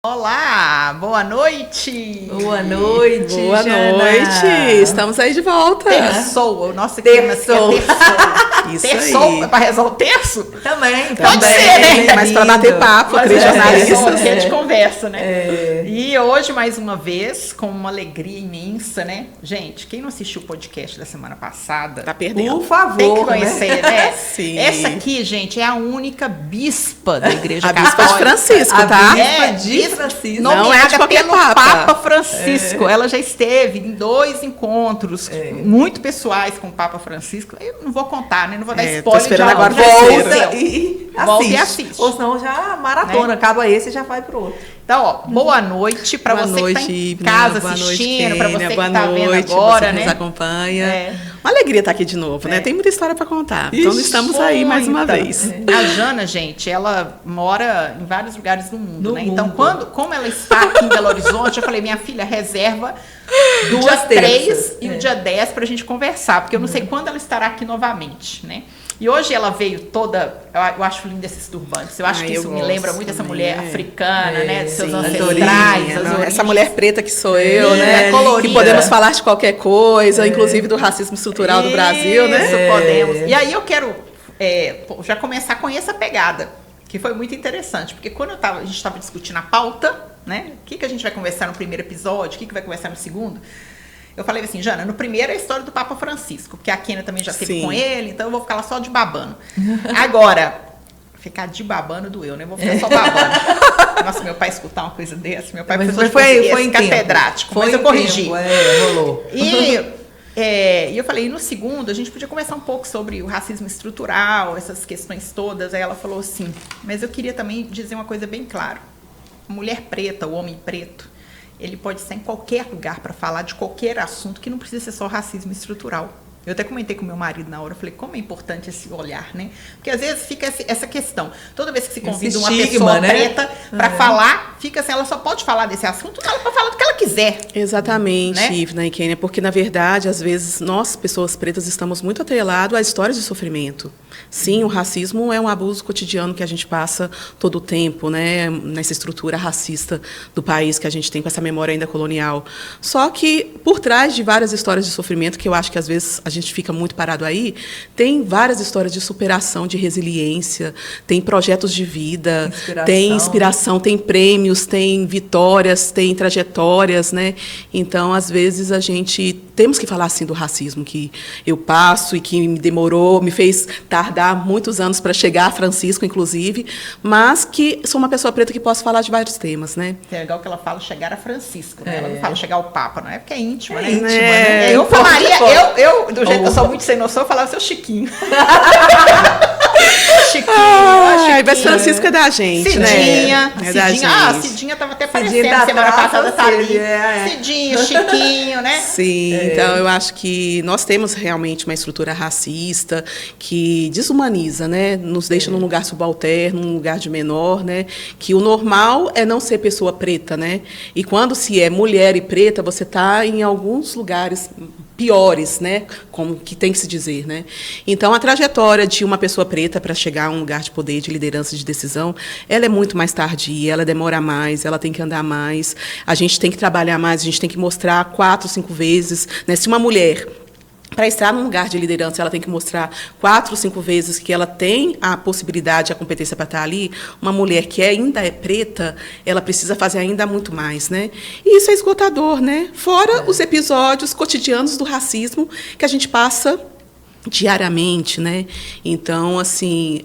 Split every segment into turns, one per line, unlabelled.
Olá, boa noite!
Boa noite,
Boa
Jana.
noite! Estamos aí de volta!
Terçou, o nosso clima é terçou.
Isso
Terçou,
aí!
é pra rezar o terço?
Também.
Pode ser, né?
Mas para bater papo,
Mas
três
é,
jornalistas.
aqui a gente conversa, né?
É.
E hoje, mais uma vez, com uma alegria imensa, né? Gente, quem não assistiu o podcast da semana passada,
Tá perdendo.
Por favor,
tem que conhecer, né?
Sim.
Essa aqui, gente, é a única bispa da Igreja
A
Católica.
bispa de Francisco,
A
tá?
bispa de
bispa
Francisco.
Não é
nomeada
de qualquer
pelo
papa.
Papa Francisco. Ela já esteve em 2 encontros muito pessoais com o Papa Francisco. Eu não vou contar, né? Não vou dar
Tô
spoiler.
esperando
já
agora o
já
terceiro.
aconteceu.
E
Volta e
assiste.
assiste.
Ou senão já maratona. Acaba esse e já vai pro outro.
Então, ó, boa noite para
Boa
você
noite,
que tá em
Ivna.
casa
Boa
assistindo,
noite,
para você
Kênia.
que
Boa
tá vendo
noite,
agora,
você que
né?
nos acompanha.
É.
Uma alegria estar aqui de novo, né? Tem muita história para contar. Então, estamos aí mais uma
Muita.
vez.
A Jana, gente, ela mora em vários lugares do mundo,
No
né? Então,
mundo.
como ela está aqui em Belo Horizonte, eu falei, minha filha, reserva
Duas
dia 3
terças.
e o dia 10 pra gente conversar, porque eu não sei quando ela estará aqui novamente, né? E hoje ela veio toda, eu acho lindo esses turbantes, eu acho que
Eu
isso me
gosto
lembra muito essa
também,
mulher africana, né? Dos seus
Sim,
ancestrais, as
não,
origens.
essa mulher preta que sou eu,
Linda,
né?
colorida.
Que podemos falar de qualquer coisa, inclusive do racismo estrutural do Brasil, né?
Isso, podemos. E aí eu quero já começar com essa pegada, que foi muito interessante, porque quando a gente estava discutindo a pauta, né? O que a gente vai conversar no primeiro episódio, o que vai conversar no segundo, eu falei assim, Jana, no primeiro é a história do Papa Francisco, porque a Kênia também já esteve
Sim.
com ele, então eu vou ficar lá só de babando. Agora, ficar de babando doeu, né? Eu vou ficar só babando. Nossa, meu pai escutar uma coisa dessa, meu pai
Mas
professor de
foi
português,
em
catedrático,
tempo.
mas eu
Foi em
corrigi.
tempo, rolou.
E eu falei, e no segundo, a gente podia conversar um pouco sobre o racismo estrutural, essas questões todas. Aí ela falou assim, mas eu queria também dizer uma coisa bem clara. A mulher preta, o homem preto, ele pode estar em qualquer lugar para falar de qualquer assunto que não precisa ser só racismo estrutural. Eu até comentei com meu marido na hora, eu falei, como é importante esse olhar, né? Porque às vezes fica essa questão. Toda vez que se convida uma
estigma,
pessoa
né?
preta para falar, fica assim, ela só pode falar desse assunto, ela pode falar do que ela quiser.
Exatamente,
Né?
Ivna e Kênia, porque na verdade, às vezes, nós, pessoas pretas, estamos muito atrelados a histórias de sofrimento. Sim, o racismo é um abuso cotidiano que a gente passa todo o tempo, né, nessa estrutura racista do país que a gente tem com essa memória ainda colonial. Só que, por trás de várias histórias de sofrimento, que eu acho que às vezes a gente fica muito parado aí, tem várias histórias de superação, de resiliência, tem projetos de vida, tem inspiração, tem prêmios, tem vitórias, tem trajetórias, né? Então, às vezes, a gente temos que falar assim do racismo que eu passo e que me demorou, me fez tardar muitos anos para chegar a Francisco, inclusive, mas que sou uma pessoa preta que posso falar de vários temas, né?
É legal que ela fala chegar a Francisco, né? Ela não fala chegar ao Papa, não é porque é íntima, né?
íntima,
né? Eu falaria, eu do jeito que eu sou muito sem noção, eu falava seu Chiquinho. Chiquinho,
mas Francisco é da gente, né?
Cidinha,
É da
Cidinha,
gente.
Cidinha tava até
Cidinha
aparecendo,
tá
semana
atrás,
passada tá ali.
é.
Cidinho, Chiquinho, né?
Sim, então eu acho que nós temos realmente uma estrutura racista que desumaniza, né? Nos deixa num lugar subalterno, num lugar de menor, né? Que o normal é não ser pessoa preta, né? E quando se é mulher e preta, você está em alguns lugares piores, né? Como que tem que se dizer, né? Então, a trajetória de uma pessoa preta para chegar a um lugar de poder, de liderança, de decisão, ela é muito mais tardia, ela demora mais, ela tem que andar mais, a gente tem que trabalhar mais, a gente tem que mostrar 4, 5 vezes, né? Se uma mulher, para estar num lugar de liderança, ela tem que mostrar 4, 5 vezes que ela tem a possibilidade, a competência para estar ali. Uma mulher que ainda é preta, ela precisa fazer ainda muito mais, né? E isso é esgotador, né? Fora os episódios cotidianos do racismo que a gente passa diariamente, né? Então, assim,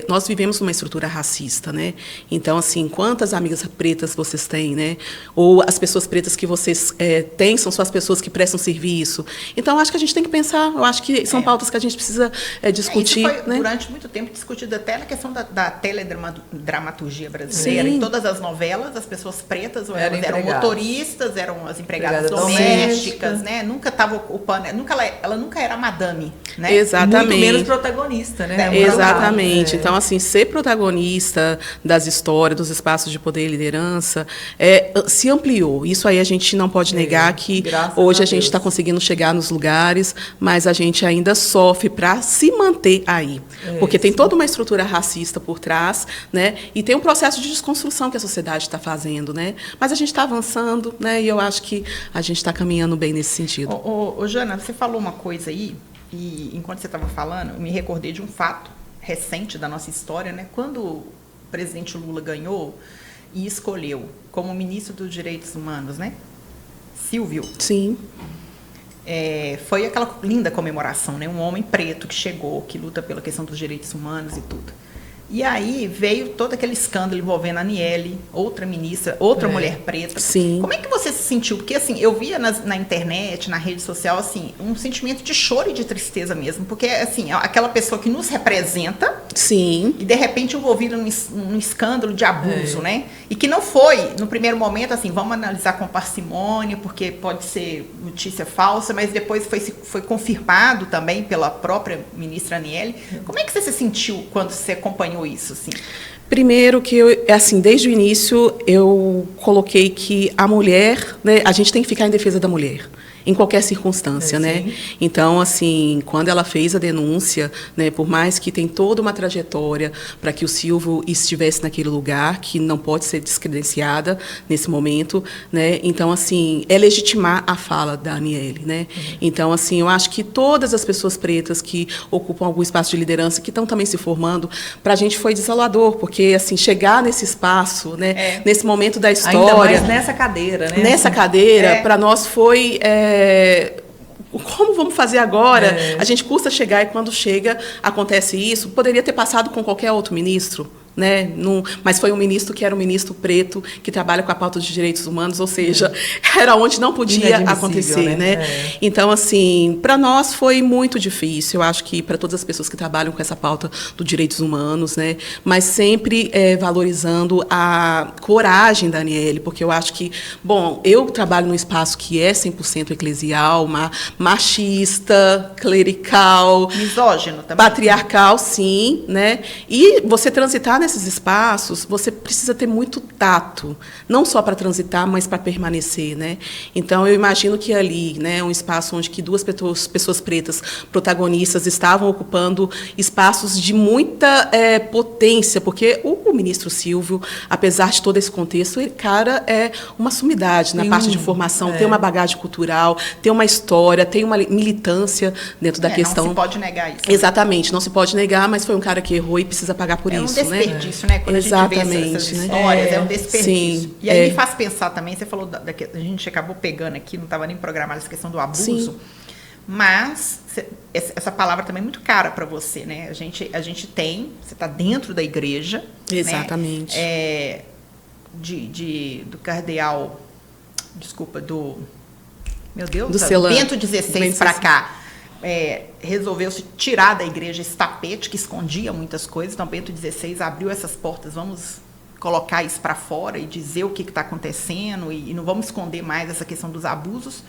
nós vivemos numa estrutura racista, né? Então, assim, quantas amigas pretas vocês têm, né? Ou as pessoas pretas que vocês têm são só as pessoas que prestam serviço. Então, acho que a gente tem que pensar, eu acho que são pautas que a gente precisa discutir.
Isso foi,
né?
durante muito tempo, discutido até na questão da teledramaturgia brasileira.
Sim.
Em todas as novelas, as pessoas pretas
Eram
eram
empregadas.
motoristas, eram as empregadas
Empregadas
domésticas,
domésticas.
né? Nunca estava ocupando, ela nunca era madame, né? né?
Exatamente.
Muito menos protagonista, né?
Exatamente.
É.
Então, assim, ser protagonista das histórias, dos espaços de poder e liderança, se ampliou. Isso aí a gente não pode negar que hoje a gente está conseguindo chegar nos lugares, mas a gente ainda sofre para se manter aí. Porque tem toda uma estrutura racista por trás, né? E tem um processo de desconstrução que a sociedade está fazendo, né? Mas a gente está avançando, né? E eu acho que a gente está caminhando bem nesse sentido.
Ô, Jana, você falou uma coisa aí, e enquanto você estava falando, eu me recordei de um fato recente da nossa história, né? Quando o presidente Lula ganhou e escolheu como ministro dos Direitos Humanos, né? Silvio.
Sim.
Foi aquela linda comemoração, né? Um homem preto que chegou, que luta pela questão dos direitos humanos e tudo. E aí veio todo aquele escândalo envolvendo a Aniele, outra ministra, outra mulher preta.
Sim.
Como é que você se sentiu? Porque assim, eu via na internet, na rede social, assim, um sentimento de choro e de tristeza mesmo. Porque assim, aquela pessoa que nos representa.
Sim.
E de repente envolvida num escândalo de abuso, né? E que não foi, no primeiro momento, assim, vamos analisar com parcimônia, porque pode ser notícia falsa, mas depois foi confirmado também pela própria ministra Aniele. Como é que você se sentiu quando você acompanhou isso, assim?
Primeiro que assim, desde o início eu coloquei que a mulher, né, a gente tem que ficar em defesa da mulher. Em qualquer circunstância, né? Então, assim, quando ela fez a denúncia, né, por mais que tem toda uma trajetória para que o Silvio estivesse naquele lugar, que não pode ser descredenciada nesse momento, né? Então, assim, é legitimar a fala da Aniele, né? Então, assim, eu acho que todas as pessoas pretas que ocupam algum espaço de liderança, que estão também se formando, para a gente foi desalador, porque, assim, chegar nesse espaço, né, nesse momento da história...
Ainda mais nessa cadeira, né?
Nessa cadeira, para nós foi... como vamos fazer agora? A gente custa chegar e quando chega acontece isso. Poderia ter passado com qualquer outro ministro, né? Mas foi um ministro que era um ministro preto, que trabalha com a pauta de direitos humanos, ou seja, era onde não podia acontecer, né? Então, assim, para nós foi muito difícil, eu acho que para todas as pessoas que trabalham com essa pauta dos direitos humanos, né? Mas sempre valorizando a coragem da Aniele, porque eu acho que, bom, eu trabalho num espaço que é 100% eclesial, machista, clerical,
misógino também,
patriarcal, sim, né? E você transitar nesses espaços, você precisa ter muito tato, não só para transitar, mas para permanecer, né? Então, eu imagino que ali, né, um espaço onde que duas pessoas pretas protagonistas estavam ocupando espaços de muita potência, porque o ministro Silvio, apesar de todo esse contexto, ele, cara, é uma sumidade na parte de formação, tem uma bagagem cultural, tem uma história, tem uma militância dentro da questão.
Não se pode negar isso.
Exatamente, não se pode negar, mas foi um cara que errou e precisa pagar por isso, né?
Desperdício, né? Quando
exatamente,
a gente vê essas histórias, é um desperdício.
Sim,
e aí me faz pensar também, você falou, a gente acabou pegando aqui, não estava nem programado essa questão do abuso, sim, mas essa palavra também é muito cara para você, né? A gente tem, você está dentro da igreja,
exatamente,
né? Do cardeal, desculpa, meu Deus, do Bento XVI para cá. Resolveu-se tirar da igreja esse tapete que escondia muitas coisas. Então, Bento XVI abriu essas portas, vamos colocar isso para fora e dizer o que está acontecendo e não vamos esconder mais essa questão dos abusos.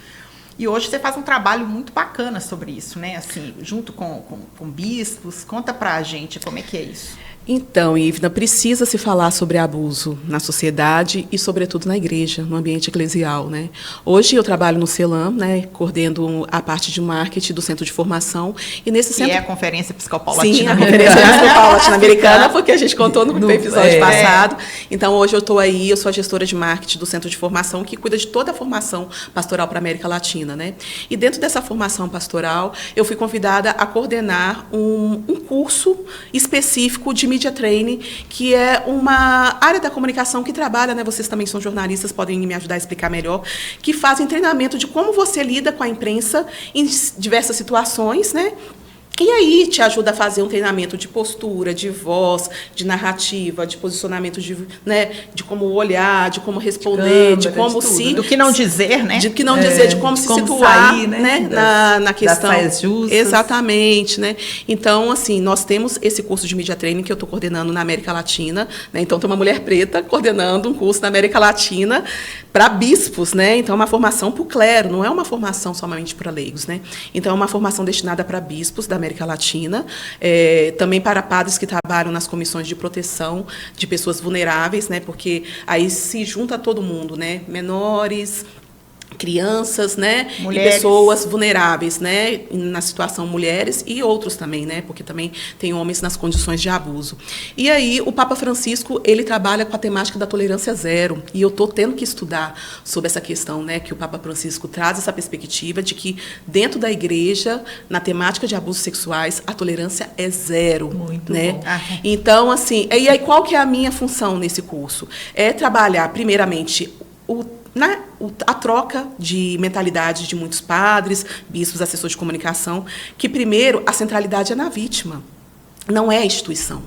E hoje você faz um trabalho muito bacana sobre isso, né? Assim, junto com bispos. Conta para a gente como é que é isso.
Então, Ivna, precisa se falar sobre abuso na sociedade e, sobretudo, na igreja, no ambiente eclesial, né? Hoje eu trabalho no CELAM, né, coordeno a parte de marketing do Centro de Formação. E nesse centro...
é a Conferência Episcopal Latino-Americana.
Sim, a Conferência Episcopal Latino-Americana, porque a gente contou no episódio passado. Então, hoje eu estou aí, eu sou a gestora de marketing do Centro de Formação, que cuida de toda a formação pastoral para a América Latina, né? E dentro dessa formação pastoral, eu fui convidada a coordenar um curso específico de Media Training, que é uma área da comunicação que trabalha, né, vocês também são jornalistas, podem me ajudar a explicar melhor, que fazem treinamento de como você lida com a imprensa em diversas situações, né? E aí te ajuda a fazer um treinamento de postura, de voz, de narrativa, de posicionamento, de como olhar, de como responder, de como se...
Do que não dizer, né?
De que não dizer, de como se situar,
sair,
né? Na questão. Das saias justas. Exatamente, né? Então, assim, nós temos esse curso de Media Training que eu estou coordenando na América Latina, né? Então, tem uma mulher preta coordenando um curso na América Latina para bispos, né? Então, é uma formação para o clero, não é uma formação somente para leigos, né? Então, é uma formação destinada para bispos da América América Latina, também para padres que trabalham nas comissões de proteção de pessoas vulneráveis, né, porque aí se junta todo mundo, né, menores, crianças, né,
mulheres.
E pessoas vulneráveis, né, na situação mulheres e outros também, né, porque também tem homens nas condições de abuso. E aí o Papa Francisco, ele trabalha com a temática da tolerância zero, e eu estou tendo que estudar sobre essa questão, né, que o Papa Francisco traz essa perspectiva de que dentro da igreja, na temática de abusos sexuais, a tolerância é zero.
Muito
né?
bom.
Então, assim, e aí qual que é a minha função nesse curso? É trabalhar, primeiramente, a troca de mentalidades de muitos padres, bispos, assessores de comunicação, que, primeiro, a centralidade é na vítima, não é a instituição.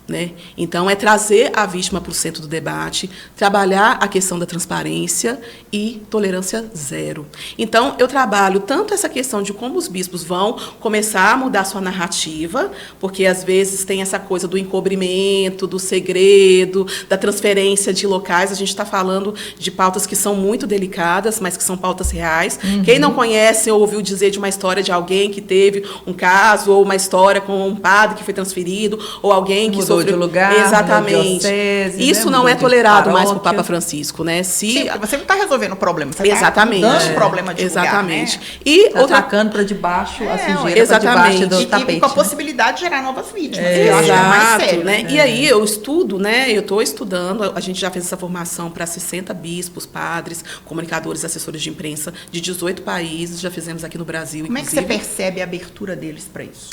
Né? Então, é trazer a vítima para o centro do debate, trabalhar a questão da transparência e tolerância zero. Então, eu trabalho tanto essa questão de como os bispos vão começar a mudar sua narrativa, porque, às vezes, tem essa coisa do encobrimento, do segredo, da transferência de locais. A gente está falando de pautas que são muito delicadas, mas que são pautas reais. Quem não conhece ou ouviu dizer de uma história de alguém que teve um caso, ou uma história com um padre que foi transferido, ou alguém que
mudou de lugar,
exatamente.
diocese,
Isso
né?
não é tolerado mais
paróquia.
para o Papa Francisco, né?
Sim, porque você não está resolvendo o problema, você
exatamente.
está mudando o problema de
exatamente.
lugar, né?
E
tá atacando para debaixo a sujeira,
exatamente.
para debaixo do tapete.
E com a
né?
possibilidade de gerar novas vítimas, que eu acho que é mais sério.
né? E aí eu estudo, né? Eu estou estudando, a gente já fez essa formação para 60 bispos, padres, comunicadores, assessores de imprensa de 18 países, já fizemos aqui no Brasil,
Como é que você percebe a abertura deles para isso?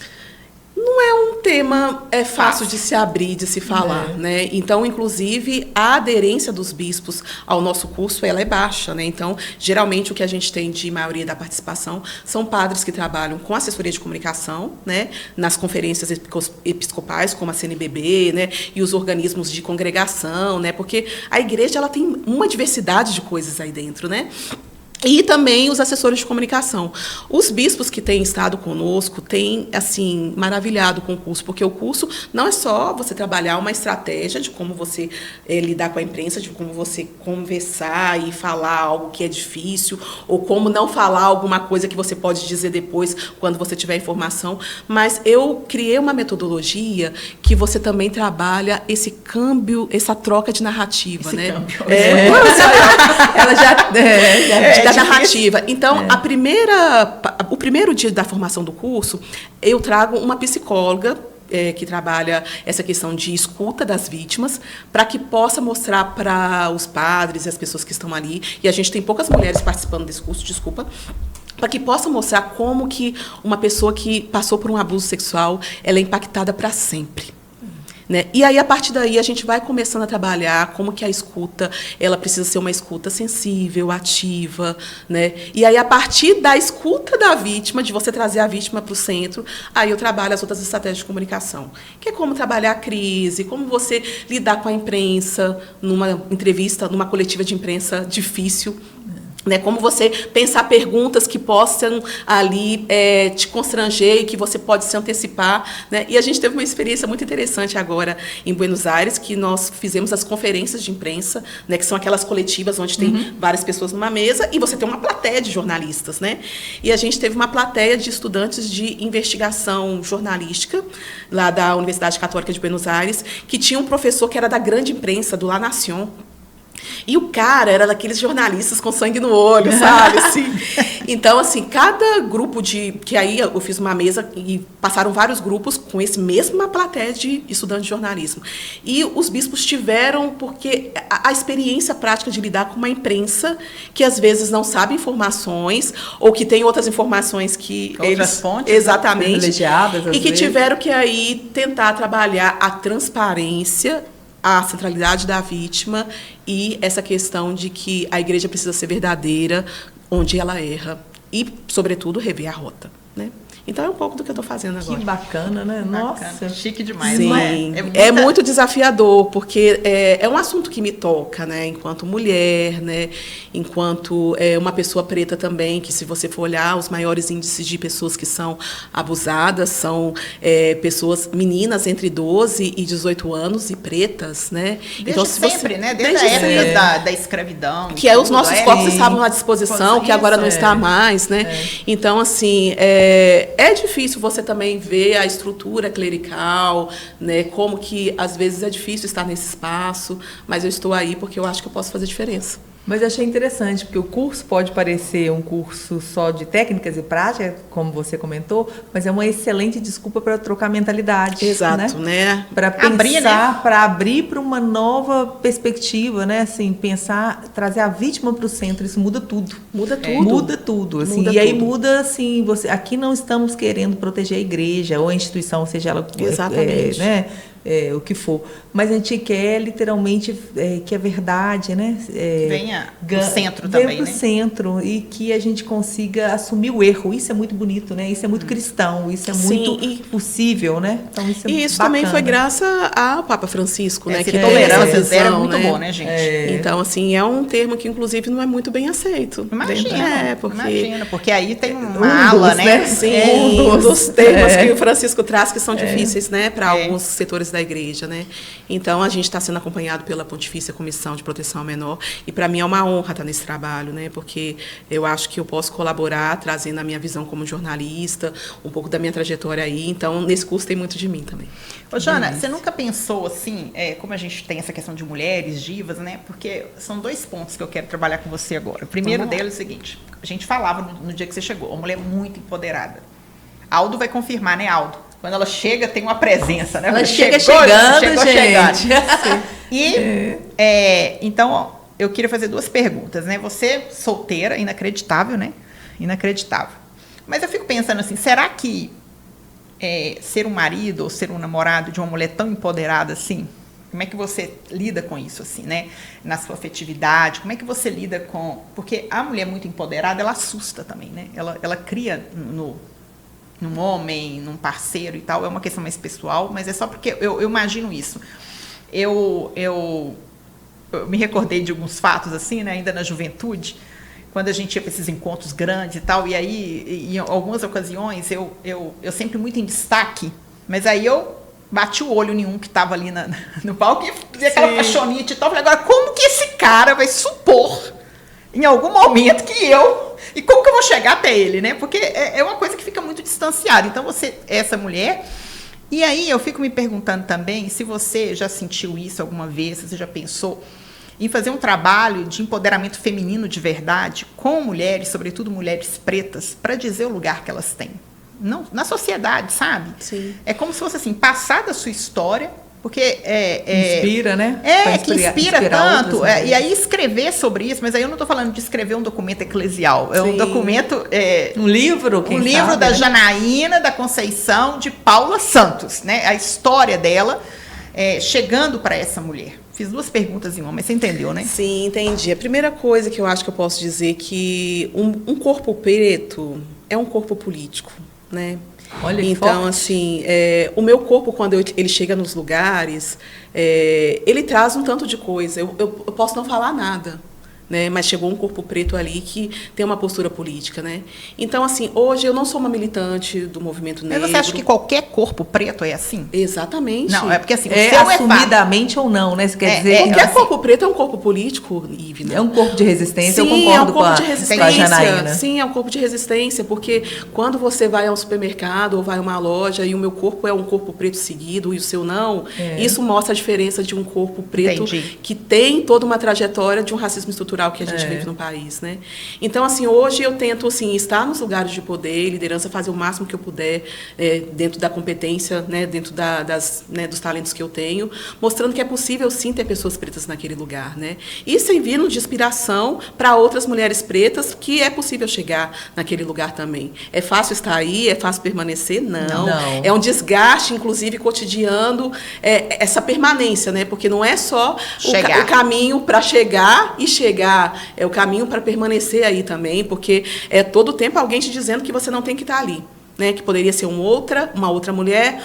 Não é um tema fácil de se abrir, de se falar, né? Então, inclusive, a aderência dos bispos ao nosso curso, ela é baixa, né? Então, geralmente, o que a gente tem de maioria da participação são padres que trabalham com assessoria de comunicação, né? Nas conferências episcopais, como a CNBB, né? E os organismos de congregação, né? Porque a igreja, ela tem uma diversidade de coisas aí dentro, né? E também os assessores de comunicação. Os bispos que têm estado conosco têm, assim, maravilhado com o curso, porque o curso não é só você trabalhar uma estratégia de como você lidar com a imprensa, de como você conversar e falar algo que é difícil, ou como não falar alguma coisa que você pode dizer depois, quando você tiver informação, mas eu criei uma metodologia que você também trabalha esse câmbio, essa troca de narrativa, né? Ela já da narrativa. Então, o primeiro dia da formação do curso, eu trago uma psicóloga que trabalha essa questão de escuta das vítimas, para que possa mostrar para os padres e as pessoas que estão ali, e a gente tem poucas mulheres participando desse curso, para que possa mostrar como que uma pessoa que passou por um abuso sexual, ela é impactada para sempre. Né? E aí, a partir daí, a gente vai começando a trabalhar como que a escuta, ela precisa ser uma escuta sensível, ativa, né? E aí, a partir da escuta da vítima, de você trazer a vítima para o centro, aí eu trabalho as outras estratégias de comunicação, que é como trabalhar a crise, como você lidar com a imprensa, numa entrevista, numa coletiva de imprensa difícil, né, como você pensar perguntas que possam ali te constranger e que você pode se antecipar. Né? E a gente teve uma experiência muito interessante agora em Buenos Aires, que nós fizemos as conferências de imprensa, né, que são aquelas coletivas onde tem várias pessoas numa mesa e você tem uma plateia de jornalistas. Né? E a gente teve uma plateia de estudantes de investigação jornalística, lá da Universidade Católica de Buenos Aires, que tinha um professor que era da grande imprensa, do La Nación. E o cara era daqueles jornalistas com sangue no olho, sabe? Assim. Então, assim, cada grupo que aí eu fiz uma mesa e passaram vários grupos com esse mesma plateia de estudantes de jornalismo. E os bispos tiveram, porque a experiência prática de lidar com uma imprensa que às vezes não sabe informações ou que tem outras informações que
outras fontes
exatamente
privilegiadas, às
e que
vezes.
Tiveram que aí tentar trabalhar a transparência, a centralidade da vítima e essa questão de que a igreja precisa ser verdadeira onde ela erra e, sobretudo, rever a rota, né? Então, é um pouco do que eu estou fazendo agora.
Que bacana, né? Nossa,
chique demais.
Sim,
não
é muito desafiador, porque é um assunto que me toca, né? Enquanto mulher, né? Enquanto uma pessoa preta também, que se você for olhar, os maiores índices de pessoas que são abusadas são pessoas, meninas entre 12 e 18 anos e pretas, né?
Desde
então,
sempre, né? Desde a época da escravidão.
Que os nossos corpos estavam à disposição, que agora não está mais, né? Então, assim, É difícil você também ver a estrutura clerical, né? Como que às vezes é difícil estar nesse espaço, mas eu estou aí porque eu acho que eu posso fazer diferença.
Mas eu achei interessante, porque o curso pode parecer um curso só de técnicas e práticas, como você comentou, mas é uma excelente desculpa para trocar mentalidade.
Exato, né?
Para pensar, para abrir para uma nova perspectiva, né? Assim, pensar, trazer a vítima para o centro, isso muda tudo.
Muda tudo.
Muda tudo, assim.
Muda
e aí
tudo.
muda, assim, aqui não estamos querendo proteger a igreja ou a instituição, seja ela
Exatamente.
o que for. Mas a gente quer literalmente que a verdade, né?
Venha pro centro também,
venha pro
né?
centro e que a gente consiga assumir o erro. Isso é muito bonito, né? Isso é muito cristão, isso é muito possível, né? Então, isso é
E isso
bacana.
também foi graças ao Papa Francisco, né?
Essa
Que
tolerância zero é muito bom, né, gente?
Então, assim, é um termo que, inclusive, não é muito bem aceito.
Imagina, porque aí tem uma
Um
ala,
dos,
né?
Sim, um dos temas que o Francisco traz que são difíceis, né, para alguns setores da igreja, né? Então, a gente está sendo acompanhado pela Pontifícia Comissão de Proteção ao Menor e, para mim, é uma honra estar nesse trabalho, né? Porque eu acho que eu posso colaborar, trazendo a minha visão como jornalista, um pouco da minha trajetória aí. Então, nesse curso tem muito de mim também.
Ô, Jana, você nunca pensou assim, como a gente tem essa questão de mulheres, divas, né? Porque são 2 pontos que eu quero trabalhar com você agora. O primeiro deles é o seguinte, a gente falava no dia que você chegou, uma mulher muito empoderada. Aldo vai confirmar, né, Aldo? Quando ela chega, tem uma presença, né?
Ela
chegou,
chegando, gente.
Então, eu queria fazer 2 perguntas, né? Você, solteira, inacreditável, né? Inacreditável. Mas eu fico pensando assim, será que ser um marido ou ser um namorado de uma mulher tão empoderada assim, como é que você lida com isso, assim, né? Na sua afetividade, como é que você lida com... Porque a mulher muito empoderada, ela assusta também, né? Ela cria num homem, num parceiro e tal, é uma questão mais pessoal, mas é só porque eu imagino isso. Eu me recordei de alguns fatos, assim, né, ainda na juventude, quando a gente ia para esses encontros grandes e tal, e aí, em algumas ocasiões, eu sempre muito em destaque, mas aí eu bati o olho em um que estava ali no palco e fazia aquela paixonite e tal, falei, agora, como que esse cara vai supor, em algum momento, que eu... E como que eu vou chegar até ele, né? Porque é uma coisa que fica muito distanciada. Então, você é essa mulher. E aí, eu fico me perguntando também se você já sentiu isso alguma vez, se você já pensou em fazer um trabalho de empoderamento feminino de verdade com mulheres, sobretudo mulheres pretas, para dizer o lugar que elas têm. Não, na sociedade, sabe?
Sim.
É como se fosse assim, passar da sua história... Porque
inspira, né?
Que inspira tanto. E aí escrever sobre isso, mas aí eu não estou falando de escrever um documento eclesial. É um documento...
um livro,
um livro da Janaína da Conceição de Paula Santos, né? A história dela chegando para essa mulher. Fiz 2 perguntas em uma, mas você entendeu, né?
Sim, entendi. A primeira coisa que eu acho que eu posso dizer é que um corpo preto é um corpo político, né?
Olha,
então, assim, o meu corpo, quando ele chega nos lugares, ele traz um tanto de coisa. Eu posso não falar nada, né? Mas chegou um corpo preto ali que tem uma postura política, né? Então, assim, hoje eu não sou uma militante do movimento negro.
Mas você acha que qualquer corpo preto é assim?
Exatamente.
Não, é porque assim,
assumidamente ou não, né? Isso quer dizer...
Qualquer corpo preto é um corpo político, Ivna.
É um corpo de resistência,
sim,
eu concordo
com a
Janaína.
Sim, é um corpo de resistência, porque quando você vai ao supermercado ou vai a uma loja e o meu corpo é um corpo preto seguido e o seu não, isso mostra a diferença de um corpo preto que tem toda uma trajetória de um racismo estrutural que a gente vive no país, né? Então, assim, hoje eu tento, assim, estar nos lugares de poder e liderança, fazer o máximo que eu puder dentro da competência, né, dentro dos talentos que eu tenho, mostrando que é possível, sim, ter pessoas pretas naquele lugar, né? E servindo de inspiração para outras mulheres pretas que é possível chegar naquele lugar também. É fácil estar aí? É fácil permanecer? Não. É um desgaste, inclusive, cotidiano, essa permanência, né? Porque não é só o caminho para chegar e chegar, é o caminho para permanecer aí também, porque é todo tempo alguém te dizendo que você não tem que estar ali, né? Que poderia ser uma outra mulher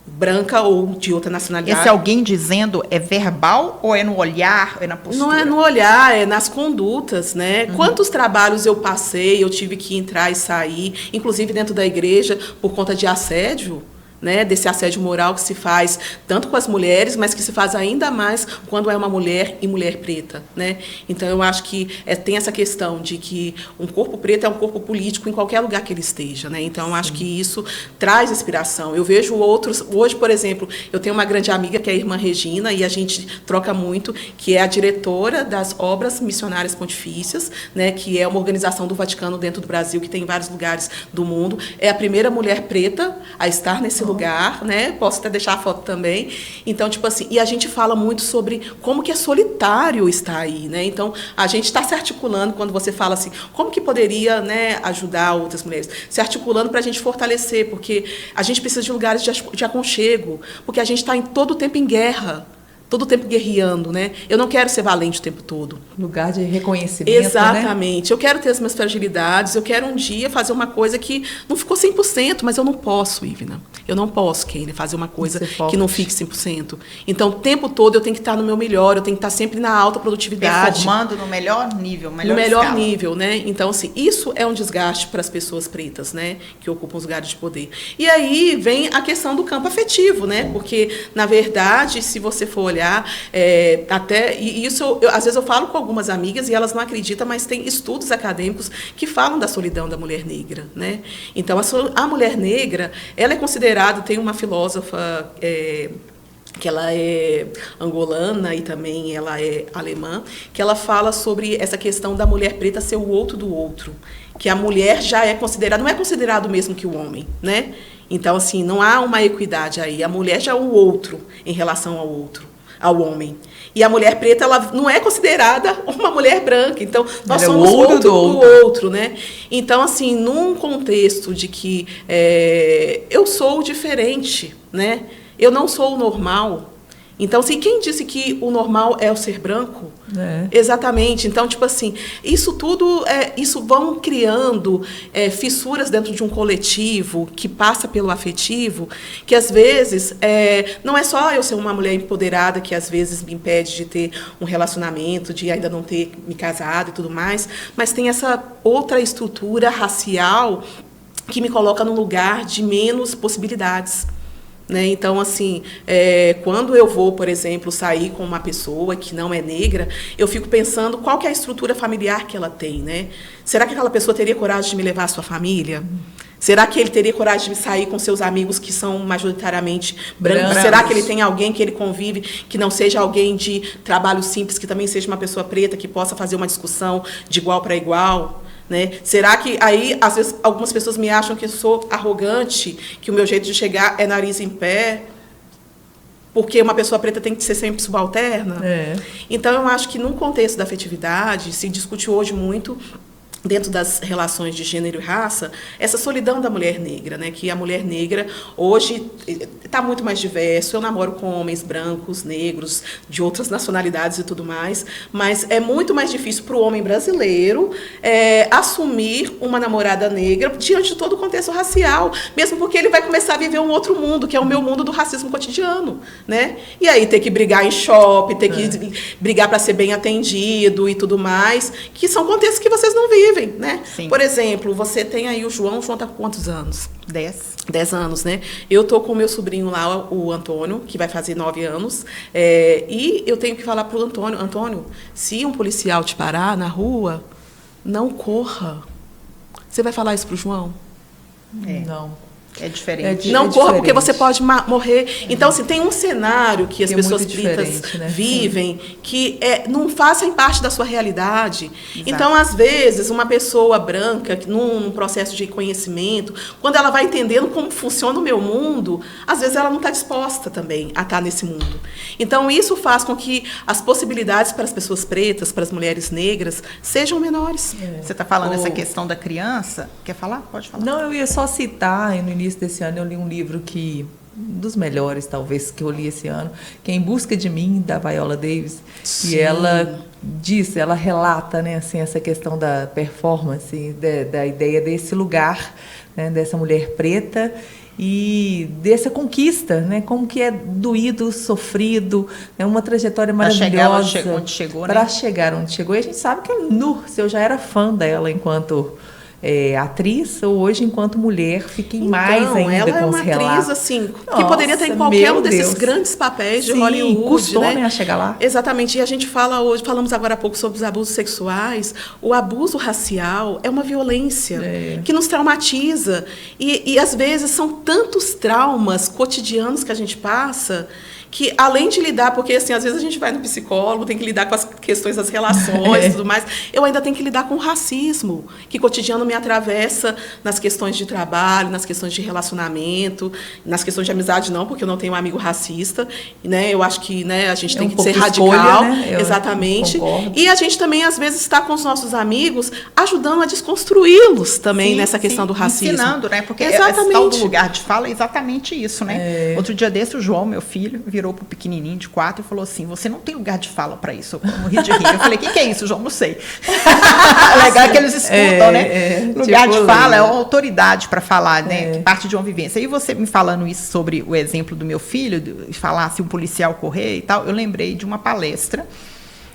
branca ou de outra nacionalidade.
Esse alguém dizendo é verbal ou é no olhar, é na postura?
Não é no olhar, é nas condutas, né? Quantos trabalhos eu passei, eu tive que entrar e sair, inclusive dentro da igreja, por conta de assédio, né, desse assédio moral que se faz tanto com as mulheres, mas que se faz ainda mais quando é uma mulher e mulher preta, né? Então eu acho que tem essa questão de que um corpo preto é um corpo político em qualquer lugar que ele esteja, né? Então eu acho que isso traz inspiração. Eu vejo outros, hoje, por exemplo, eu tenho uma grande amiga que é a irmã Regina, e a gente troca muito, que é a diretora das Obras Missionárias Pontifícias, né, que é uma organização do Vaticano dentro do Brasil, que tem em vários lugares do mundo. É a primeira mulher preta a estar nesse lugar, né? Posso até deixar a foto também. Então, tipo assim, e a gente fala muito sobre como que é solitário estar aí, né? Então, a gente está se articulando quando você fala assim, como que poderia, né, ajudar outras mulheres? Se articulando para a gente fortalecer, porque a gente precisa de lugares de aconchego, porque a gente está em todo o tempo em guerra. Todo o tempo guerreando, né? Eu não quero ser valente o tempo todo.
Lugar de reconhecimento,
exatamente.
Né?
Eu quero ter as minhas fragilidades, eu quero um dia fazer uma coisa que não ficou 100%, mas eu não posso, Ivna. Eu não posso, Keine, fazer uma coisa que não fique 100%. Então, o tempo todo eu tenho que estar no meu melhor, eu tenho que estar sempre na alta produtividade.
Performando no melhor nível,
no melhor nível, né? Então, assim, isso é um desgaste para as pessoas pretas, né? Que ocupam os lugares de poder. E aí vem a questão do campo afetivo, né? Porque, na verdade, se você for olhar, e isso às vezes eu falo com algumas amigas e elas não acreditam, mas tem estudos acadêmicos que falam da solidão da mulher negra, né? Então a mulher negra, ela é considerada, tem uma filósofa que ela é angolana e também ela é alemã, que ela fala sobre essa questão da mulher preta ser o outro do outro, que a mulher já é considerada, não é considerado o mesmo que o homem, né? Então, assim, não há uma equidade aí, a mulher já é o outro em relação ao homem. E a mulher preta, ela não é considerada uma mulher branca. Então, nós somos outro do outro, né? Então, assim, num contexto de que eu sou diferente, né? Eu não sou o normal. Então, assim, quem disse que o normal é o ser branco? Exatamente. Então, tipo assim, isso tudo, isso vão criando fissuras dentro de um coletivo que passa pelo afetivo, que às vezes não é só eu ser uma mulher empoderada que às vezes me impede de ter um relacionamento, de ainda não ter me casado e tudo mais, mas tem essa outra estrutura racial que me coloca num lugar de menos possibilidades. Né? Então, assim, quando eu vou, por exemplo, sair com uma pessoa que não é negra, eu fico pensando qual que é a estrutura familiar que ela tem, né? Será que aquela pessoa teria coragem de me levar à sua família? Será que ele teria coragem de sair com seus amigos que são majoritariamente brancos? Será que ele tem alguém que ele convive que não seja alguém de trabalho simples, que também seja uma pessoa preta, que possa fazer uma discussão de igual para igual? Né? Será que aí, às vezes, algumas pessoas me acham que eu sou arrogante, que o meu jeito de chegar é nariz em pé, porque uma pessoa preta tem que ser sempre subalterna? Então, eu acho que, num contexto da afetividade, se discute hoje muito, dentro das relações de gênero e raça, essa solidão da mulher negra, né? Que a mulher negra hoje está muito mais diverso. Eu namoro com homens brancos, negros, de outras nacionalidades e tudo mais, mas é muito mais difícil para o homem brasileiro assumir uma namorada negra diante de todo o contexto racial, mesmo porque ele vai começar a viver um outro mundo, que é o meu mundo do racismo cotidiano, né? E aí ter que brigar em shopping, ter que brigar para ser bem atendido e tudo mais, que são contextos que vocês não vivem. Né? Por exemplo, você tem aí o João está com quantos anos? 10 anos, né? Eu estou com o meu sobrinho lá, o Antônio, que vai fazer 9 anos, e eu tenho que falar para o Antônio, se um policial te parar na rua, não corra. Você vai falar isso para o João?
Não. É diferente.
Não corra, porque você pode morrer. Então, assim, tem um cenário que as pessoas pretas vivem, que não fazem parte da sua realidade. Exato. Então, às vezes, uma pessoa branca, num processo de conhecimento, quando ela vai entendendo como funciona o meu mundo, às vezes ela não está disposta também a estar nesse mundo. Então, isso faz com que as possibilidades para as pessoas pretas, para as mulheres negras, sejam menores.
Você está falando essa questão da criança? Quer falar? Pode falar.
Não, eu ia só citar, no início desse ano eu li um livro um dos melhores, talvez, que eu li esse ano, que é Em Busca de Mim, da Viola Davis. Sim. E ela relata, né, assim, essa questão da performance, da ideia desse lugar, né, dessa mulher preta e dessa conquista, né, como que é doído, sofrido, é uma trajetória maravilhosa.
Para chegar onde chegou, né?
Para chegar onde chegou. E a gente sabe que se eu já era fã dela enquanto atriz, hoje, enquanto mulher, fiquei mais ainda
ela
com os
é uma
relatos.
atriz, assim, que poderia ter em qualquer um desses grandes papéis de Hollywood.
Custou,
né?
A chegar lá.
Exatamente. E a gente falamos agora há pouco sobre os abusos sexuais. O abuso racial é uma violência que nos traumatiza. E, às vezes, são tantos traumas cotidianos que a gente passa que, além de lidar, porque assim, às vezes a gente vai no psicólogo, tem que lidar com as questões das relações e tudo mais, eu ainda tenho que lidar com o racismo, que cotidiano me atravessa nas questões de trabalho, nas questões de relacionamento, nas questões de amizade não, porque eu não tenho um amigo racista, né? Eu acho que, né, a gente tem que ser radical,
escolha, né?
Exatamente.
Concordo.
E a gente também, às vezes, está com os nossos amigos ajudando a desconstruí-los também nessa questão do racismo.
Ensinando, né? Porque esse tal do lugar de fala é exatamente isso, né? Outro dia desse, o João, meu filho, virou pro pequenininho de 4 e falou assim, você não tem lugar de fala para isso. Eu morri de rir. Eu falei, o que é isso, João? Não sei. Legal que eles escutam, né? Lugar de fala é uma autoridade para falar, né? Que parte de uma vivência. E você me falando isso sobre o exemplo do meu filho, de falar se um policial correr e tal, eu lembrei de uma palestra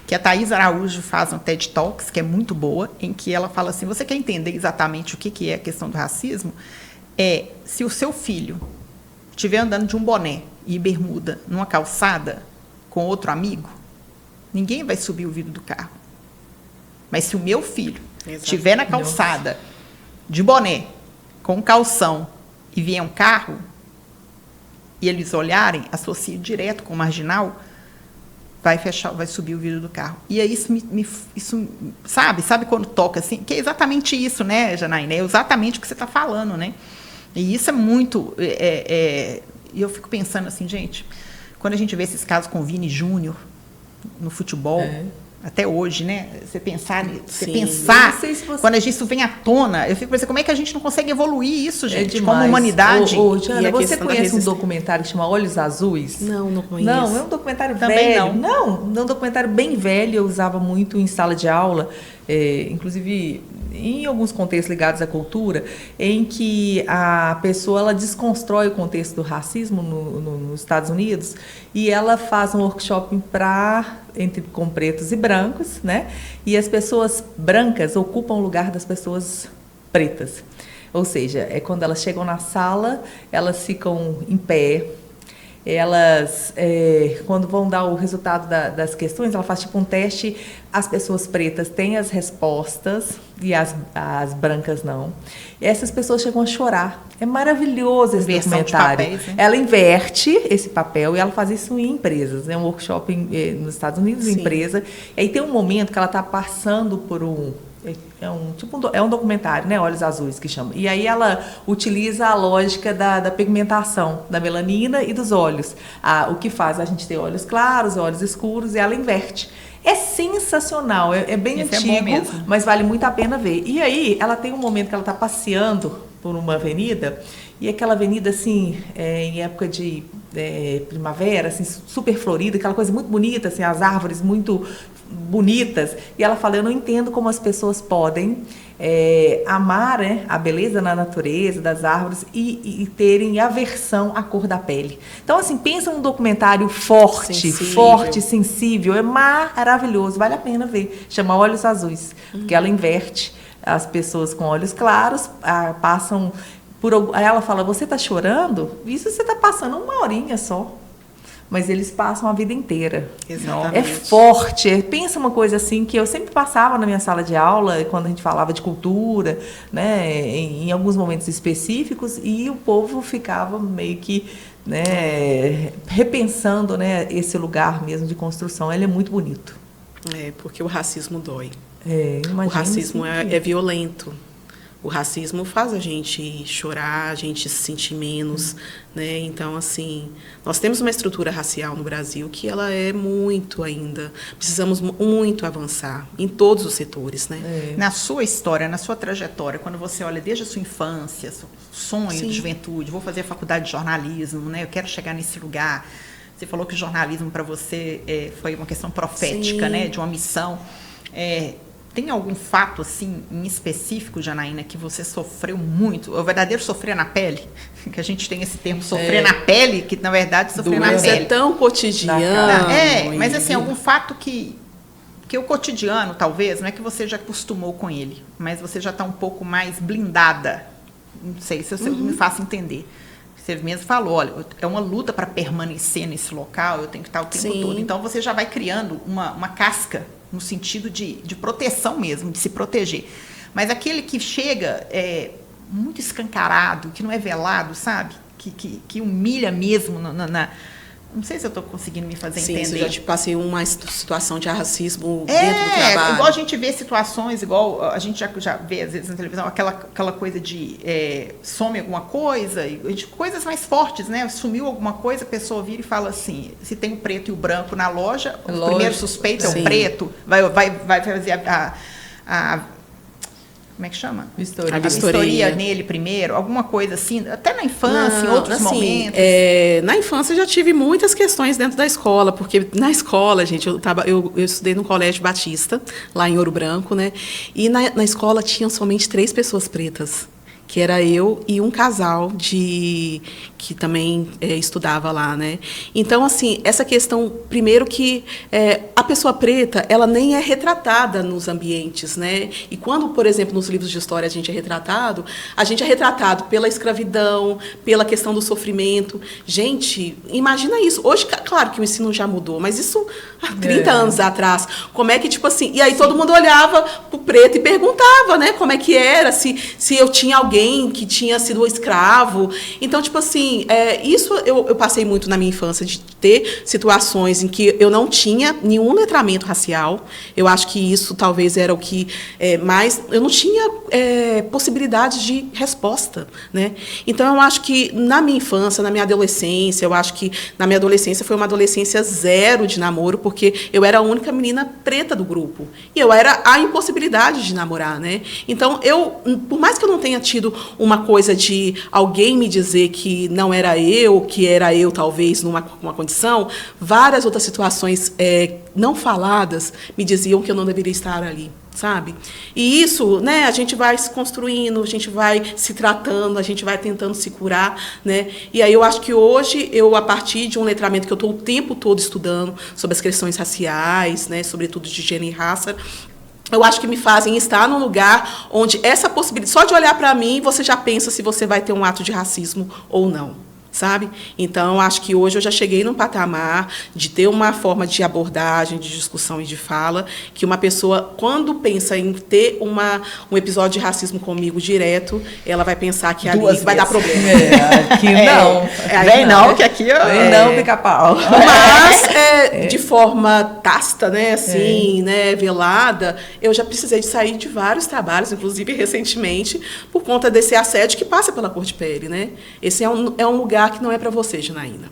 que a Thaís Araújo faz no TED Talks, que é muito boa, em que ela fala assim, você quer entender exatamente o que é a questão do racismo? Se o seu filho estiver andando de um boné e bermuda numa calçada com outro amigo, ninguém vai subir o vidro do carro. Mas se o meu filho estiver na calçada de boné, com um calção, e vier um carro, e eles olharem, associem direto com o marginal, vai subir o vidro do carro. E aí isso sabe quando toca assim? Que é exatamente isso, né, Janaína? É exatamente o que você está falando, né? E isso é muito... E eu fico pensando assim, gente, quando a gente vê esses casos com o Vini Júnior no futebol, até hoje, né? Você pensar quando isso vem à tona, eu fico pensando, como é que a gente não consegue evoluir isso, gente, como humanidade?
Jana, você conhece um documentário que chama Olhos Azuis?
Não conheço.
Não, é um documentário
também
velho. Não, é um documentário bem velho, eu usava muito em sala de aula, inclusive em alguns contextos ligados à cultura, em que a pessoa ela desconstrói o contexto do racismo nos Estados Unidos e ela faz um workshop com pretos e brancos, né? E as pessoas brancas ocupam o lugar das pessoas pretas. Ou seja, quando elas chegam na sala, elas ficam em pé. Elas, quando vão dar o resultado das questões, ela faz tipo um teste, as pessoas pretas têm as respostas e as brancas não. E essas pessoas chegam a chorar. É maravilhoso esse documentário.
De papéis, né?
Ela inverte esse papel e ela faz isso em empresas. É um workshop nos Estados Unidos, empresa. E aí tem um momento que ela está passando por é um documentário, né? Olhos Azuis, que chama. E aí ela utiliza a lógica da pigmentação, da melanina e dos olhos. O que faz a gente ter olhos claros, olhos escuros, e ela inverte. É sensacional, é bem antigo, mas vale muito a pena ver. E aí ela tem um momento que ela está passeando por uma avenida, e aquela avenida, assim, em época de primavera, assim, super florida, aquela coisa muito bonita, assim, as árvores muito bonitas. E ela fala, eu não entendo como as pessoas podem amar, né, a beleza na natureza, das árvores, e terem aversão à cor da pele. Então, assim, pensa num documentário forte, sensível, é maravilhoso, vale a pena ver. Chama Olhos Azuis, porque ela inverte. As pessoas com olhos claros passam aí ela fala, você está chorando? Isso você está passando uma horinha só. Mas eles passam a vida inteira.
Exatamente.
É forte. Pensa uma coisa assim que eu sempre passava na minha sala de aula, quando a gente falava de cultura, né, em alguns momentos específicos, e o povo ficava meio que, né, repensando, né, esse lugar mesmo de construção. Ele é muito bonito.
Porque o racismo dói.
O
racismo é violento. O racismo faz a gente chorar, a gente se sentir menos, né? Então, assim, nós temos uma estrutura racial no Brasil que ela é muito ainda. Precisamos muito avançar em todos os setores, né?
Na sua história, na sua trajetória, quando você olha desde a sua infância, sonho de juventude, vou fazer a faculdade de jornalismo, né? Eu quero chegar nesse lugar. Você falou que o jornalismo para você foi uma questão profética, né? De uma missão. Tem algum fato, assim, em específico, Janaína, que você sofreu muito? O verdadeiro sofrer na pele? Que a gente tem esse termo, sofrer na pele, que, na verdade, sofrer na pele.
É tão cotidiano.
Mas, assim, algum fato que Porque o cotidiano, talvez, não é que você já acostumou com ele, mas você já está um pouco mais blindada. Não sei se eu me faço entender. Você mesmo falou, olha, é uma luta para permanecer nesse local, eu tenho que estar o tempo todo. Então, você já vai criando uma casca, no sentido de proteção mesmo, de se proteger. Mas aquele que chega muito escancarado, que não é velado, sabe? Que humilha mesmo não sei se eu estou conseguindo me fazer entender.
Sim, eu já te passei uma situação de racismo dentro do trabalho.
Igual a gente vê situações, igual a gente já vê, às vezes, na televisão, aquela coisa de some alguma coisa, coisas mais fortes, né? Sumiu alguma coisa, a pessoa vira e fala assim, se tem o preto e o branco na loja, o primeiro suspeito é o preto, vai fazer como é que chama?
Vistoria.
A vistoria nele primeiro, alguma coisa assim, até na infância, em outros momentos.
Na infância eu já tive muitas questões dentro da escola, porque na escola, gente, eu estudei no Colégio Batista, lá em Ouro Branco, né? E na escola tinham somente 3 pessoas pretas, que era eu e um casal que também estudava lá, né? Então, assim, essa questão, primeiro que a pessoa preta, ela nem é retratada nos ambientes, né? E quando, por exemplo, nos livros de história a gente é retratado pela escravidão, pela questão do sofrimento. Gente, imagina isso. Hoje, claro que o ensino já mudou, mas isso há 30 anos atrás. Como é que, tipo assim... E aí todo mundo olhava pro preto e perguntava, né? Como é que era, se eu tinha alguém que tinha sido escravo. Então, tipo assim, isso eu passei muito na minha infância, de ter situações em que eu não tinha nenhum letramento racial. Eu acho que isso talvez era o que mais... Eu não tinha possibilidade de resposta, né? Então, eu acho que na minha infância, na minha adolescência, eu acho que na minha adolescência foi uma adolescência 0 de namoro, porque eu era a única menina preta do grupo. E eu era a impossibilidade de namorar, né? Então, por mais que eu não tenha tido uma coisa de alguém me dizer que não era eu, que era eu, talvez, numa condição, várias outras situações não faladas me diziam que eu não deveria estar ali, sabe? E isso, né, a gente vai se construindo, a gente vai se tratando, a gente vai tentando se curar, né? E aí eu acho que hoje, a partir de um letramento que eu estou o tempo todo estudando sobre as questões raciais, né, sobretudo de gênero e raça, eu acho que me fazem estar num lugar onde essa possibilidade... Só de olhar para mim, você já pensa se você vai ter um ato de racismo ou não, sabe? Então, acho que hoje eu já cheguei num patamar de ter uma forma de abordagem, de discussão e de fala, que uma pessoa, quando pensa em ter um episódio de racismo comigo direto, ela vai pensar que ali vai dar problema.
Aqui não.
Vem não, que aqui...
Vem não, pica-pau.
Mas, de forma tácita, né, assim, né, velada, eu já precisei de sair de vários trabalhos, inclusive recentemente, por conta desse assédio que passa pela cor de pele, né? Esse é um lugar que não é para você, Janaína.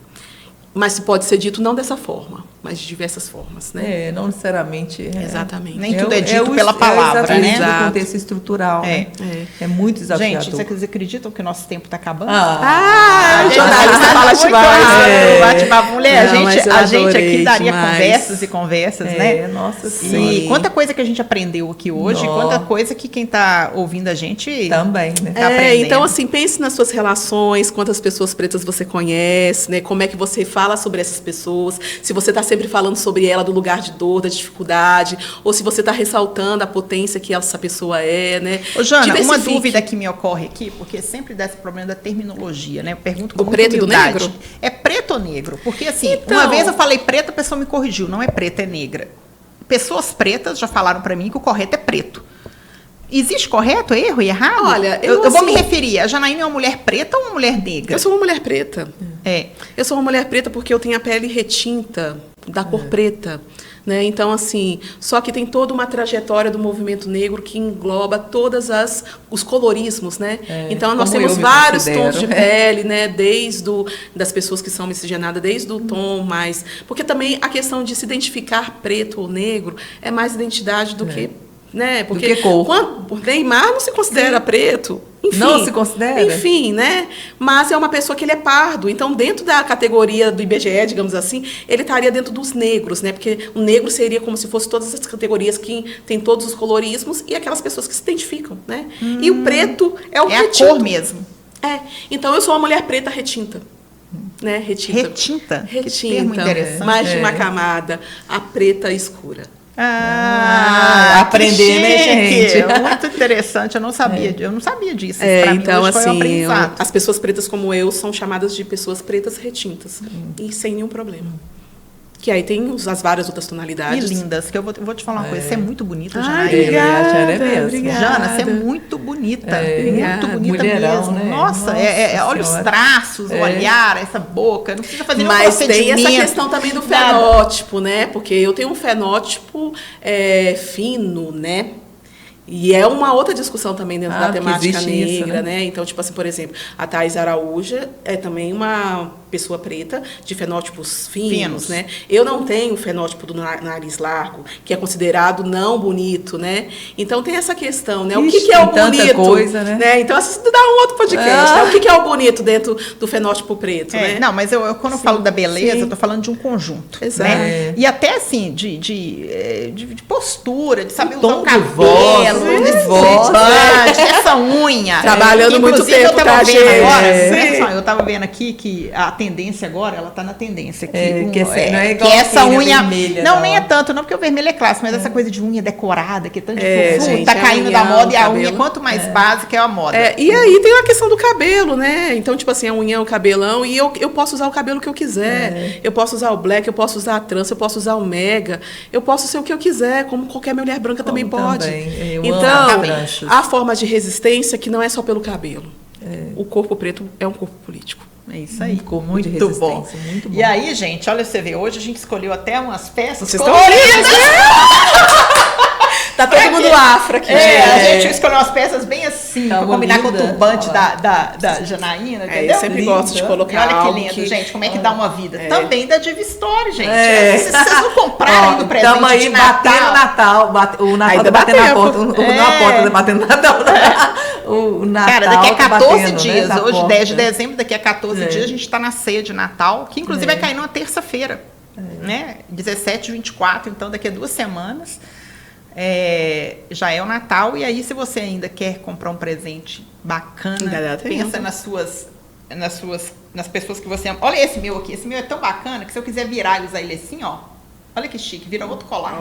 Mas pode ser dito não dessa forma, mas de diversas formas, né?
Não necessariamente.
Exatamente.
Nem tudo é dito pela palavra, né?
Do contexto estrutural. É muito desafiador.
Gente, vocês acreditam que o nosso tempo está acabando?
O jornalista fala demais.
Bate-papo, mulher.
Não,
a gente aqui daria
demais.
Conversas e conversas, né?
Nossa Senhora.
E quanta coisa que a gente aprendeu aqui hoje, quanta coisa que quem está ouvindo a gente
também, né?
Tá aprendendo.
Então, assim, pense nas suas relações, quantas pessoas pretas você conhece, né? Como é que você fala sobre essas pessoas, se você está sempre falando sobre ela do lugar de dor, da dificuldade, ou se você está ressaltando a potência que essa pessoa é, né?
Ô, Jana, uma dúvida que me ocorre aqui, porque sempre dá esse problema da terminologia, né? Eu pergunto com
do preto e do negro?
É preto ou negro? Porque, assim, uma vez eu falei preta, a pessoa me corrigiu, não é preta, é negra. Pessoas pretas já falaram para mim que o correto é preto. Existe correto, erro e errado?
Olha,
eu vou me referir. A Janaína é uma mulher preta ou uma mulher negra?
Eu sou uma mulher preta. Eu sou uma mulher preta porque eu tenho a pele retinta, da cor preta. Né? Então, assim, só que tem toda uma trajetória do movimento negro que engloba todos os colorismos, né? Então, nós temos vários tons de pele, né? Desde das pessoas que são miscigenadas, desde o tom mais... Porque também a questão de se identificar preto ou negro é mais identidade do que... Né? Porque o Neymar não se considera preto. Enfim,
não se considera?
Enfim, né? Mas é uma pessoa que ele é pardo. Então, dentro da categoria do IBGE, digamos assim, ele estaria dentro dos negros, né? Porque o negro seria como se fosse todas as categorias que tem todos os colorismos e aquelas pessoas que se identificam, né? E o preto é o retinto.
É a cor mesmo.
Então, eu sou uma mulher preta retinta. Né? Retinta.
Que termo interessante.
Mais de uma camada, a preta escura.
Aprender, né, gente?
Muito interessante, eu não sabia disso. Pra mim,
então,
hoje foi um
assim,
aprendizado.
as pessoas pretas como eu são chamadas de pessoas pretas retintas. E sem nenhum problema. Que aí tem as várias outras tonalidades.
E lindas, que eu vou te falar uma coisa, você é muito bonita, Jana.
Obrigada.
Jana, você é muito bonita. Muito bonita
mulherão,
mesmo.
né?
Nossa, olha os traços, o olhar, essa boca. Não precisa fazer nenhum
Mas tem
procedimento.
essa questão também do fenótipo, né? Porque eu tenho um fenótipo fino, né? E é uma outra discussão também dentro da temática negra,
isso,
né? Então, tipo assim, por exemplo, a Thais Araújo é também uma pessoa preta de fenótipos finos, né? Eu não tenho o fenótipo do nariz largo, que é considerado não bonito, né? Então tem essa questão, né? O que é o bonito?
Tanta coisa, né?
Então, isso dá um outro podcast, né? O que é o bonito dentro do fenótipo preto, né?
Não, mas eu quando eu falo da beleza, eu tô falando de um conjunto.
Exato.
Né? E até assim, de postura, de saber
tom
usar o
de
cabelo,
voz,
essa unha.
Trabalhando muito
Inclusive,
tempo,
eu tava vendo
gente.
agora, olha só, eu tava vendo aqui que a tendência agora, ela tá na tendência.
Não é igual
que essa unha
vermelha,
não, nem é tanto, não, porque o vermelho é clássico, mas essa coisa de unha decorada, que é tanto de fufu,
gente,
tá caindo da moda, e a unha,
cabelo.
quanto mais básica, é a moda.
E aí tem a questão do cabelo, né? Então, tipo assim, a unha é o cabelão, e eu posso usar o cabelo que eu quiser. Eu posso usar o black, eu posso usar a trança, eu posso usar o mega, eu posso ser o que eu quiser, como qualquer mulher branca também pode. Então, há forma de resistência que não é só pelo cabelo. O corpo preto é um corpo político.
É isso aí.
Muito bom. Muito bom.
E aí, gente, olha, você vê, hoje a gente escolheu até umas peças
Vocês
coloridas.
Tá todo mundo afro aqui.
A gente escolheu umas peças bem assim,
Tá
pra combinar com o
linda.
turbante da Janaína, entendeu?
Eu sempre gosto de colocar
E olha que
algo
lindo, gente, como é que dá uma vida.
É.
Também da Diva Story, gente. Se vocês não comprarem do presente
Estamos aí
de
batendo Natal. O Natal
Ainda
tá batendo na
bateu.
porta. Não a porta tá batendo Natal. O Natal
Cara, daqui a 14
tá batendo,
dias,
né,
hoje,
porta.
10 de dezembro, daqui a 14 dias, a gente está na ceia de Natal, que inclusive vai cair numa terça-feira, né? 17, 24, então daqui a 2 semanas já é o Natal. E aí, se você ainda quer comprar um presente bacana, pensa nas pessoas que você ama. Olha esse meu aqui, esse meu é tão bacana que se eu quiser virar e usar ele assim, ó. Olha que chique, vira outro colar.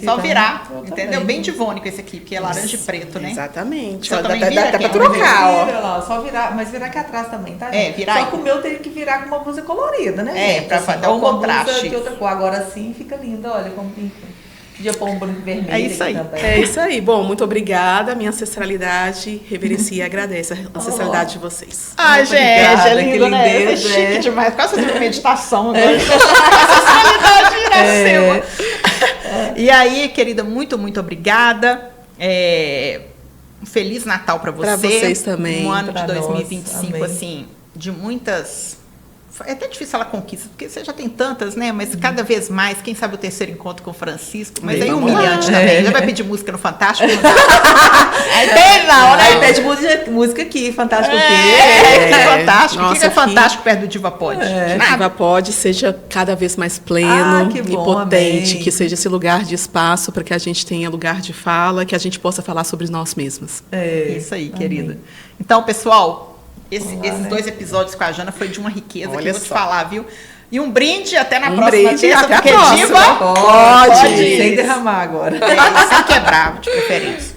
Só virar, entendeu? Bem divônico esse aqui, porque é laranja e preto, né?
Exatamente.
Você também
Dá
vira
pra
aqui,
trocar, ó.
Vira lá, só virar, mas virar aqui atrás também, tá?
Virar.
Só que o meu teria que virar com uma blusa colorida, né? gente?
Pra dar o contraste.
Blusa de outra cor. Agora sim fica lindo, olha como podia pôr um branco vermelho.
É isso aí.
Também.
É isso aí. Bom, muito obrigada. Minha ancestralidade reverencia e agradece a ancestralidade de vocês.
Ai, gente,
obrigada,
é lindo,
que
né?
lindeza,
É chique demais. Quase fazendo meditação agora. A ancestralidade nasceu. E aí, querida, muito, muito obrigada. Um Feliz Natal para você.
Para vocês também.
Um ano
pra
de 2025,
nós,
assim, de muitas... É até difícil falar conquista, porque você já tem tantas, né? Mas cada vez mais, quem sabe o terceiro encontro com o Francisco. Mas aí humilhante também. Já vai pedir música no Fantástico? Aí tem na hora.
Aí pede música aqui, Fantástico o
quê? Fantástico.
Nossa,
o que é fantástico perto do Diva Pod?
Que Diva Pod seja cada vez mais pleno
que
e
bom,
potente,
amém.
que seja esse lugar de espaço para que a gente tenha lugar de fala, que a gente possa falar sobre nós mesmas.
Isso aí, querida. Então, pessoal, esses 2 episódios com a Jana foi de uma riqueza que eu vou te falar, viu? E um brinde até na próxima terça,
até a
porque
próxima.
Diva
Pode,
sem
sem derramar agora.
sem quebrar, de preferência.